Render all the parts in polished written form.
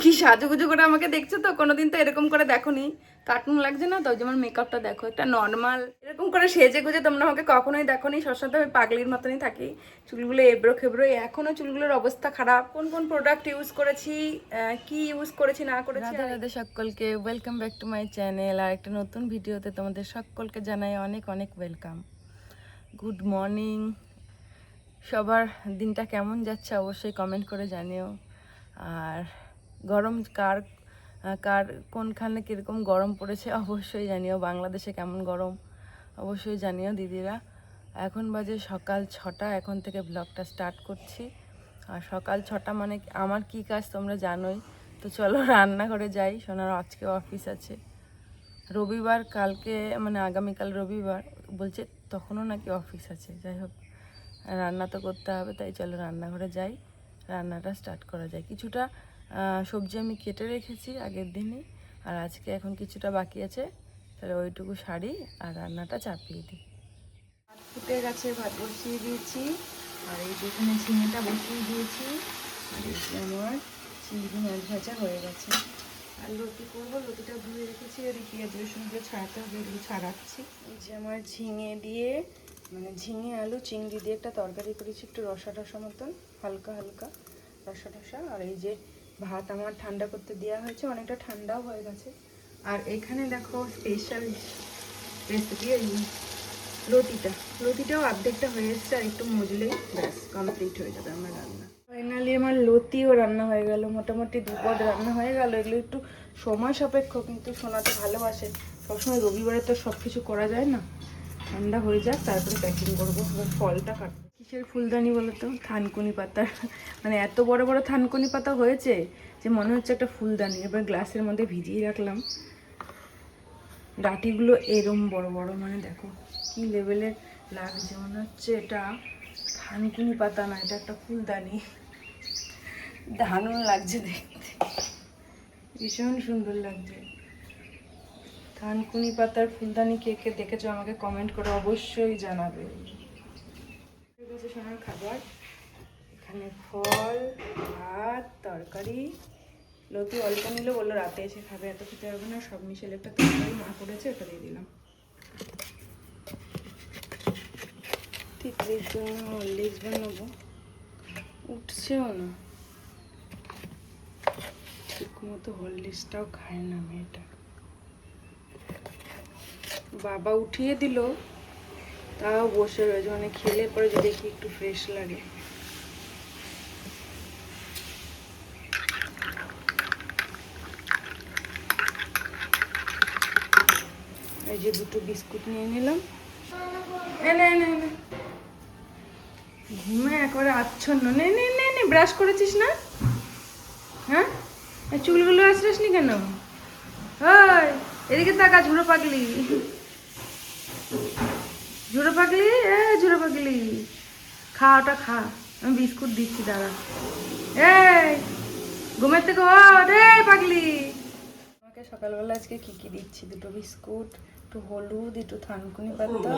কি সাজুগুজু করে আমাকে দেখছো তো? কোনোদিন তো এরকম করে দেখোনি, কার্টুন লাগছে না তো? যেমন মেকআপটা দেখো, একটা নর্মাল এরকম করে সেজে গুজে তোমরা আমাকে কখনোই দেখোনি। সবসময় আমি পাগলির মতনই থাকি, চুলগুলো এবড়ো খেবড়ো। এখনো চুলগুলোর অবস্থা খারাপ। কোন কোন প্রোডাক্ট ইউজ করেছি, কি ইউজ করেছি না করেছি। রাধে রাধে সকলকে, welcome back to my channel. আর একটা নতুন ভিডিওতে তোমাদের সকলকে জানাই অনেক অনেক ওয়েলকাম। Good morning. সবার দিনটা কেমন যাচ্ছে অবশ্যই কমেন্ট করে জানিও। আর গরম কার কার কোনখানে কীরকম গরম পড়েছে অবশ্যই জানিও। বাংলাদেশে কেমন গরম অবশ্যই জানিও দিদিরা। এখন বাজে সকাল 6টা, এখন থেকে ব্লগটা স্টার্ট করছি। আর সকাল 6টা মানে আমার কি কাজ তোমরা জানোই। তো চলো রান্নাঘরে যাই। সোনার আজকে অফিস আছে, রবিবার, কালকে মানে আগামীকাল রবিবার বলছে, তখনও নাকি অফিস আছে। যাই হোক, রান্না তো করতে হবে, তাই চলো রান্নাঘরে যাই, রান্নাটা স্টার্ট করা যায়। কিছুটা সবজি আমি কেটে রেখেছি আগের দিনই, আর আজকে এখন কিছুটা বাকি আছে, তাহলে ওইটুকু সারি আর রান্নাটা চাপিয়ে দিই। ভাত ফুটে গেছে, ভাত বসিয়ে দিয়েছি। আর এই যেখানে ঝিঙেটা বসিয়ে দিয়েছি, আর এই যে আমার চিংড়ি মাছ ভাজা হয়ে গেছে। আর লতি করবো, লতিটা ধুয়ে রেখেছি, আর পেঁয়াজ রসুনগুলো ছাড়াতে হবে, এগুলো ছাড়াচ্ছি। এই যে আমার ঝিঙে দিয়ে মানে ঝিঙে আলু চিংড়ি দিয়ে একটা তরকারি করেছি, একটু রসা টসা মতন, হালকা হালকা রসা টসা। আর এই যে ভাত আমার ঠান্ডা করতে দেওয়া হয়েছে, অনেকটা ঠান্ডাও হয়ে গেছে। আর এখানে দেখো স্পেশাল রেসিপি, এই লতিটাও অর্ধেকটা হয়ে এসছে, আর একটু মজলেই ব্যাস কমপ্লিট হয়ে যাবে আমার রান্না। ফাইনালি আমার লতিও রান্না হয়ে গেল, মোটামুটি 2 পদ রান্না হয়ে গেল। এগুলো একটু সময় সাপেক্ষ, কিন্তু শোনাতে ভালোবাসে। সবসময় রবিবারে তো সব কিছু করা যায় না, ঠান্ডা হয়ে যাক তারপরে প্যাকিং করবো। এবার ফলটা কাটবো। কিসের ফুলদানি বলো তো? থানকুনি পাতার, মানে এত বড় বড় থানকুনি পাতা হয়েছে যে মনে হচ্ছে একটা ফুলদানি। এবার গ্লাসের মধ্যে ভিজিয়ে রাখলাম। ডাটিগুলো এরম বড় বড়, মানে দেখো কি লেভেলের লাগছে, মনে হচ্ছে এটা থানকুনি পাতা না, এটা একটা ফুলদানি। দারুণ লাগছে দেখতে, ভীষণ সুন্দর লাগছে। থানকুনি পাতার ফুলদানি কে কে দেখেছো আমাকে কমেন্ট করে অবশ্যই জানাবে। সোনার খাবার, এখানে ফল, ভাত, তরকারি। লতি অল্প নিলে বললো রাতে এসে খাবে, এত খেতে পারবে না, সব মিশে একটা তরকারি মা করেছে, ওটা দিয়ে দিলাম। তিতলির জন্য হরলিক্স বানাবো, উঠছেও না ঠিক মতো, হরলিক্সটাও খায় না মেয়েটা। বাবা উঠিয়ে দিল, তাও বসে রয়েছে, মানে খেলে পরে যদি দেখি একটু ফ্রেশ লাগে। এই যে 2টো বিস্কুট নিয়ে নিলাম। এনে ঘুমে একবারে আচ্ছন্ন। নে নে নে নে, ব্রাশ করেছিস না? হ্যাঁ, চুলগুলো আসছিস নি কেন? ওই এদিকে তাকা, ঝুড়ো পাগলি, ঝুড়ো পাগলি, ঝুড়ো পাগলি, খা ওটা খা, আমি বিস্কুট দিচ্ছি, দাঁড়া। এই ঘুমের থেকে রে পাগলি। আমাকে সকালবেলা আজকে কি কি দিচ্ছি, 2টো বিস্কুট, একটু হলুদ, একটু থানকুনি পাতা,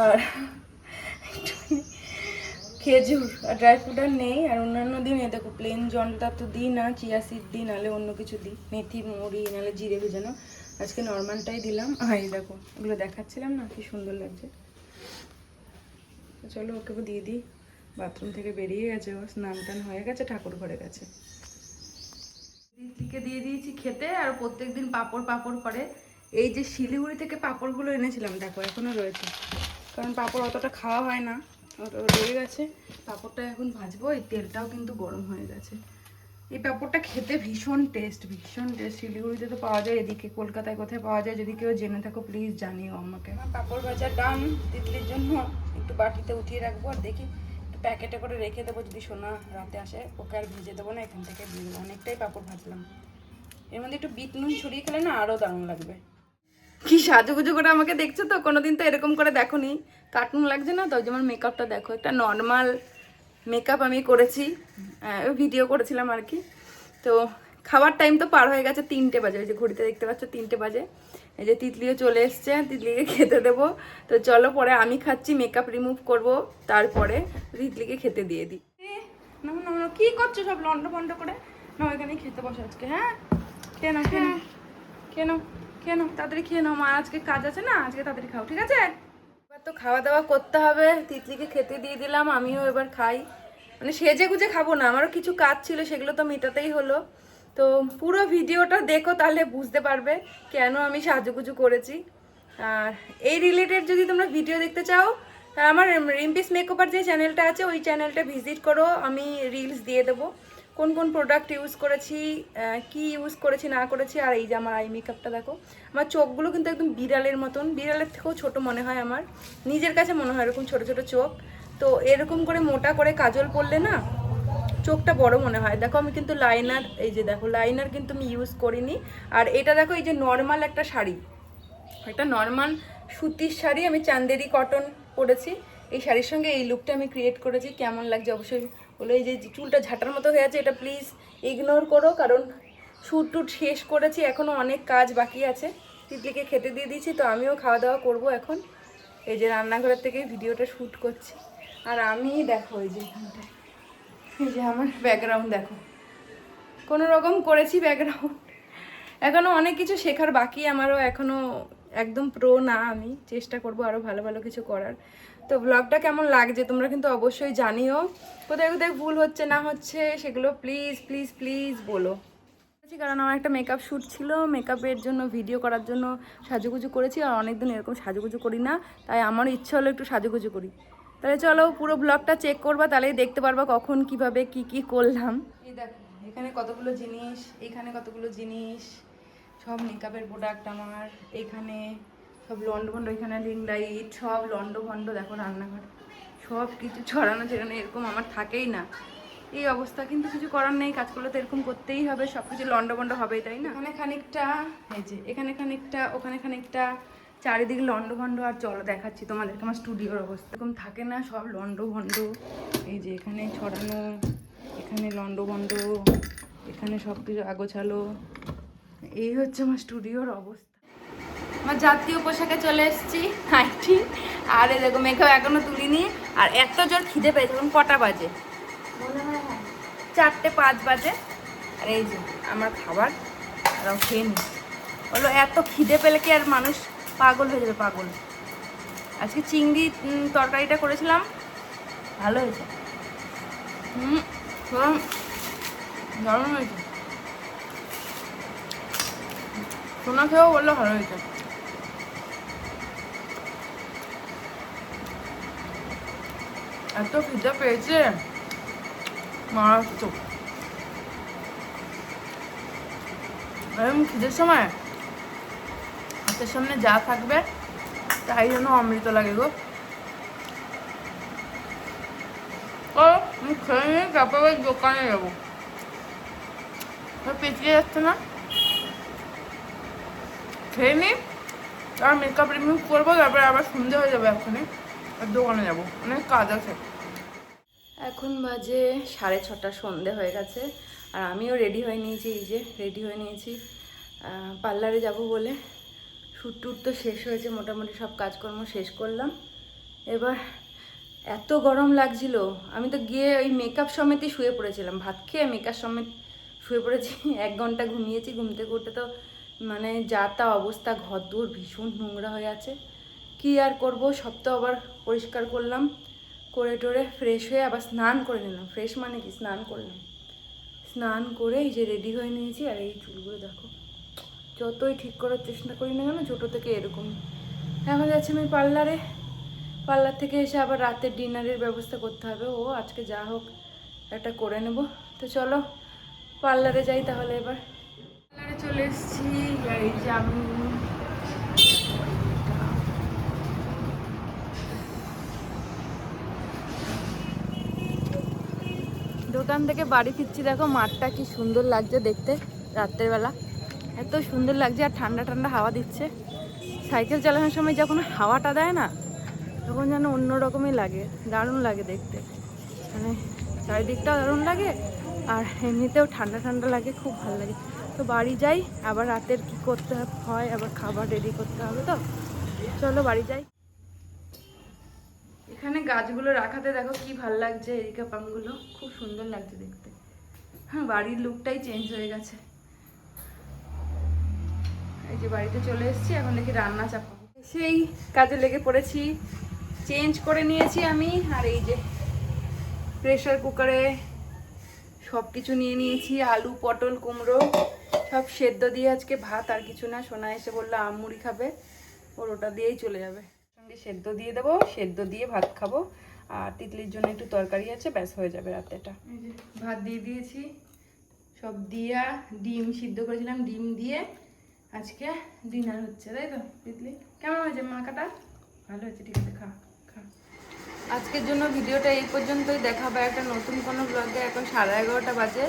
আর খেজুর। আর ড্রাই ফ্রুট আর নেই। আর অন্যান্য দিন দেখো প্লেন জলটা তো দিই না, চিয়া সিড দিই, নাহলে অন্য কিছু দিই, মেথি মুড়ি নাহলে জিরে ভেজানো। আজকে নর্মালটাই দিলাম। আর এই দেখো এগুলো দেখাচ্ছিলাম না, কি সুন্দর লাগছে। চলো ওকে দিয়ে দিই। বাথরুম থেকে বেরিয়ে গেছে, ও স্নান টান হয়ে গেছে, ঠাকুর ঘরে গেছে। দিদিকে দিয়ে দিয়েছি খেতে। আর প্রত্যেকদিন পাঁপড় করে। এই যে শিলিগুড়ি থেকে পাঁপড়গুলো এনেছিলাম, দেখো এখনো রয়েছে, কারণ পাঁপড় অতটা খাওয়া হয় না, রয়ে গেছে। পাঁপড়টা এখন ভাজবো। এই তেলটাও কিন্তু গরম হয়ে গেছে। এই পাঁপড়টা খেতে ভীষণ টেস্ট, ভীষণ টেস্ট। শিলিগুড়িতে তো পাওয়া যায়, এদিকে কলকাতায় কোথায় পাওয়া যায়, যদি কেউ জেনে থাকো প্লিজ জানিও আমাকে। আমার পাঁপড় ভাজা ডান। তিতলির জন্য একটু বাটিতে উঠিয়ে রাখবো, আর দেখি একটু প্যাকেটে করে রেখে দেবো, যদি সোনা রাতে আসে ওকে আর ভেজে দেবো না, এখান থেকে দিয়ে দেবো। অনেকটাই পাঁপড় ভাজলাম, এর মধ্যে একটু বিট নুন ছড়িয়ে খেলে না আরও দারুণ লাগবে। কি সাজুগুজু করে আমাকে দেখছো তো? কোনোদিন তো এরকম করে দেখোনি, কার্টুন লাগছে না তো? যেমন মেকআপটা দেখো, একটা নর্মাল মেকআপ আমি করেছি, ভিডিও করেছিলাম আর কি। তো খাবার টাইম তো পার হয়ে গেছে, 3টে বাজে। ওই যে ঘড়িতে দেখতে পাচ্ছ 3টে বাজে। এই যে তিতলিও চলে এসছে, তিতলিকে খেতে দেবো। তো চলো পরে আমি খাচ্ছি, মেকআপ রিমুভ করব, তারপরে তিতলিকে খেতে দিয়ে দিই। না না, কি করছো সব লন্ড বন্ড করে? না ওইখানে খেতে বসে আজকে। হ্যাঁ খেয়ে নাও খেয়ে নাও খেয়ে নাও খেয়ে নাও, তাড়াতাড়ি খেয়ে নাও, মা আজকে কাজ আছে না, আজকে তাড়াতাড়ি খাও, ঠিক আছে? এবার তো খাওয়া দাওয়া করতে হবে, তিতলিকে খেতে দিয়ে দিলাম, আমিও এবার খাই। মানে সেজে গুজে খাবো না, আমারও কিছু কাজ ছিল, সেগুলো তো মেটাতেই হলো। তো পুরো ভিডিওটা দেখো, তাহলে বুঝতে পারবে কেন আমি সাজুগুজু করেছি। আর এই রিলেটেড যদি তোমরা ভিডিও দেখতে চাও, আমার রিম্পিস মেকওভার যে চ্যানেলটা আছে ওই চ্যানেলটা ভিজিট করো, আমি রিলস দিয়ে দেবো কোন কোন প্রোডাক্ট ইউজ করেছি, কি ইউজ করেছি না করেছি। আর এই যে আমার আই মেকআপটা দেখো, আমার চোখগুলো কিন্তু একদম বিড়ালের মতন, বিড়ালের থেকেও ছোট মনে হয় আমার নিজের কাছে, মনে হয় এরকম ছোট ছোট চোখ। তো এরকম করে মোটা করে কাজল পরলে না চোখটা বড় মনে হয়। দেখো আমি কিন্তু লাইনার, এই যে দেখো লাইনার কিন্তু আমি ইউজ করিনি। আর এটা দেখো, এই যে নর্মাল একটা শাড়ি, একটা নর্মাল সুতির শাড়ি, আমি চান্দেরি কটন পরেছি, এই শাড়ির সঙ্গে এই লুকটা আমি ক্রিয়েট করেছি। কেমন লাগছে অবশ্যই বলো। এই যে চুলটা ঝাঁটার মতো হয়ে আছে, এটা প্লিজ ইগনোর করো, কারণ শ্যুট টুট শেষ করেছি, এখনও অনেক কাজ বাকি আছে। তিতলিকে খেতে দিয়ে দিয়েছি, তো আমিও খাওয়া দাওয়া করবো এখন। এই যে রান্নাঘরের থেকে ভিডিওটা শ্যুট করছি। আর আমি দেখো এই যে এখানটায়, এই যে আমার ব্যাকগ্রাউন্ড দেখো, কোনো রকম করেছি ব্যাকগ্রাউন্ড। এখনও অনেক কিছু শেখার বাকি আমারও, এখনও একদম প্রো না, আমি চেষ্টা করব আরও ভালো ভালো কিছু করার। তো ব্লগটা কেমন লাগছে তোমরা কিন্তু অবশ্যই জানিও, কোথায় কোথায় ভুল হচ্ছে না হচ্ছে সেগুলো প্লিজ প্লিজ প্লিজ বলো। কারণ আমার একটা মেকআপ শ্যুট ছিল, মেকআপের জন্য ভিডিও করার জন্য সাজুগুজু করেছি, আর অনেকদিন এরকম সাজুগুজু করি না, তাই আমার ইচ্ছা হলো একটু সাজুগুজু করি। তাহলে চলো পুরো ব্লগটা চেক করবা, তাহলেই দেখতে পারবা কখন কিভাবে কি কি করলাম। এই দেখো এখানে কতগুলো জিনিস, এখানে কতগুলো জিনিস, সব মেকআপের প্রোডাক্ট আমার, এখানে সব লন্ডভন্ড, এখানে রিং লাইট, সব লন্ডভন্ড। দেখো রান্নাঘর সব কিছু ছড়ানো ছেড়ানো, এরকম আমার থাকেই না এই অবস্থা, কিন্তু কিছু করার নেই, কাজ করলে তো এরকম করতেই হবে, সব কিছু লন্ডভন্ড হবেই, তাই না? এখানে খানিকটা, এই যে এখানে খানিকটা, ওখানে খানিকটা, চারিদিকে লন্ডভন্ড। আর চলো দেখাচ্ছি তোমাদেরকে আমার স্টুডিওর অবস্থা, এরকম থাকে না, সব লন্ডভন্ড। এই যে এখানে ছড়ানো, এখানে লন্ডভন্ড, এখানে সব কিছু আগোছালো। এই হচ্ছে আমার স্টুডিওর অবস্থা। আমার জাতীয় পোশাকে চলে এসেছি, নাইটি। আর এই দেখো মেকআপ এখনো তুলিনি, আর এত জোর খিদে পেয়েছে। এখন কটা বাজে? মনে হয় 4:05 বাজে। আর এই যে আমার খাবার, আর খেয়ে নি। বলো এত খিদে পেলে কি আর মানুষ পাগল হয়ে যাবে? পাগল। আজকে চিংড়ি তরকারিটা করেছিলাম, ভালো হয়েছে। দারুণ হয়েছে। সোনা খেয়েও বললো ভালো হয়েছে। এত খিদে পেয়েছে মারাত্মক। এরকম খিদের সময় হাতের সামনে যা থাকবে তাই যেন অমৃত লাগে গো। ও আমি খেয়ে নিয়ে তারপর ওই দোকানে যাবো, পেঁচিয়ে যাচ্ছে না, খেয়ে নিই আর মেকআপ রিমুভ করবো, তারপরে আবার সন্ধে হয়ে যাবে, এখনই আর দোকানে যাবো, অনেক কাজ আছে। এখন বাজে 6:30, সন্ধে হয়ে গেছে। আর আমিও রেডি হয়ে নিয়েছি, এই যে রেডি হয়ে নিয়েছি পার্লারে যাব বলে। শ্যুট টুট তো শেষ হয়েছে, মোটামুটি সব কাজকর্ম শেষ করলাম। এবার এত গরম লাগছিল, আমি তো গিয়ে ওই মেকআপ সমেতই শুয়ে পড়েছিলাম, ভাত খেয়ে মেকআপ সমেত শুয়ে পড়েছি। 1 ঘন্টা ঘুমিয়েছি, ঘুম থেকে উঠে তো মানে যা তা অবস্থা, ঘর দূর ভীষণ নোংরা হয়ে আছে। কি আর করব, সব তো আবার পরিষ্কার করলাম, করে টোরে ফ্রেশ হয়ে আবার স্নান করে নিলাম। ফ্রেশ মানে কি, স্নান করলাম, স্নান করে এই যে রেডি হয়ে নিয়েছি। আর এই চুলগুলো দেখো, যতই ঠিক করার চেষ্টা করি না কেন ছোটো থেকে এরকমই। এখন যাচ্ছি আমি পার্লারে, পার্লার থেকে এসে আবার রাতের ডিনারের ব্যবস্থা করতে হবে। ও আজকে যা হোক একটা করে নেব। তো চলো পার্লারে যাই তাহলে। এবার পার্লারে চলে এসেছি, এই যে আমি দোকান থেকে বাড়ি ফিরছি। দেখো মাঠটা কি সুন্দর লাগছে দেখতে, রাত্রের বেলা এত সুন্দর লাগছে, আর ঠান্ডা ঠান্ডা হাওয়া দিচ্ছে। সাইকেল চালানোর সময় যখন হাওয়াটা দেয় না, তখন যেন অন্য রকমই লাগে, দারুণ লাগে দেখতে, মানে চারিদিকটাও দারুণ লাগে, আর এমনিতেও ঠান্ডা ঠান্ডা লাগে, খুব ভালো লাগে। তো বাড়ি যাই, আবার রাতের কি করতে হয়, আবার খাবার রেডি করতে হবে। তো চলো বাড়ি যাই। এখানে গাছগুলো রাখাতে দেখো কি ভালো লাগছে, এরিকা পামগুলো খুব সুন্দর লাগছে দেখতে। হ্যাঁ, বাড়ির লুকটাই চেঞ্জ হয়ে গেছে। এই যে বাড়িতে চলে এসেছি, এখন দেখি রান্না চাপাবো। সেই কাজে লেগে পড়েছি, চেঞ্জ করে নিয়েছি আমি। আর এই যে প্রেসার কুকারে সব কিছু নিয়ে নিয়েছি, আলু পটল কুমড়ো সব সেদ্ধ দিয়ে আজকে ভাত, আর কিছু না। সোনা এসে বললো আম মুড়ি খাবে, ওর ওটা দিয়েই চলে যাবে। সঙ্গে সেদ্ধ দিয়ে দেবো, সেদ্ধ দিয়ে ভাত খাবো। আর তিতলির জন্য একটু তরকারি আছে, ব্যাস হয়ে যাবে রাতেটা। এই যে ভাত দিয়ে দিয়েছি, সব দিয়া ডিম সিদ্ধ করেছিলাম, ডিম দিয়ে আজকে ডিনার হচ্ছে, তাই তো তিতলি? কেমন হয়েছে মাখাটা? ভালো হয়েছে, ঠিক আছে, খা খা। আজকের জন্য ভিডিওটা এই পর্যন্তই। দেখা হবে একটা নতুন কোনো ব্লগে। এখন 11:30 বাজে,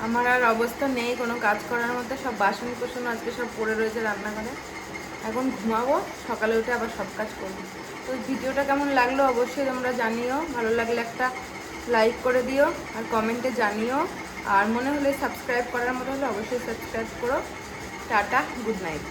আমার আর অবস্থা নেই কোনো কাজ করার মতো। সব বাসন কোসন আজকে সব পড়ে রয়েছে রান্নাঘরে। এখন ঘুমাবো, সকালে উঠে আবার সব কাজ করবো। তো ভিডিওটা কেমন লাগলো অবশ্যই তোমরা জানিও। ভালো লাগলে একটা লাইক করে দিও আর কমেন্টে জানিও। আর মনে হলে সাবস্ক্রাইব করার মতো হলে অবশ্যই সাবস্ক্রাইব করো। Tata, good night.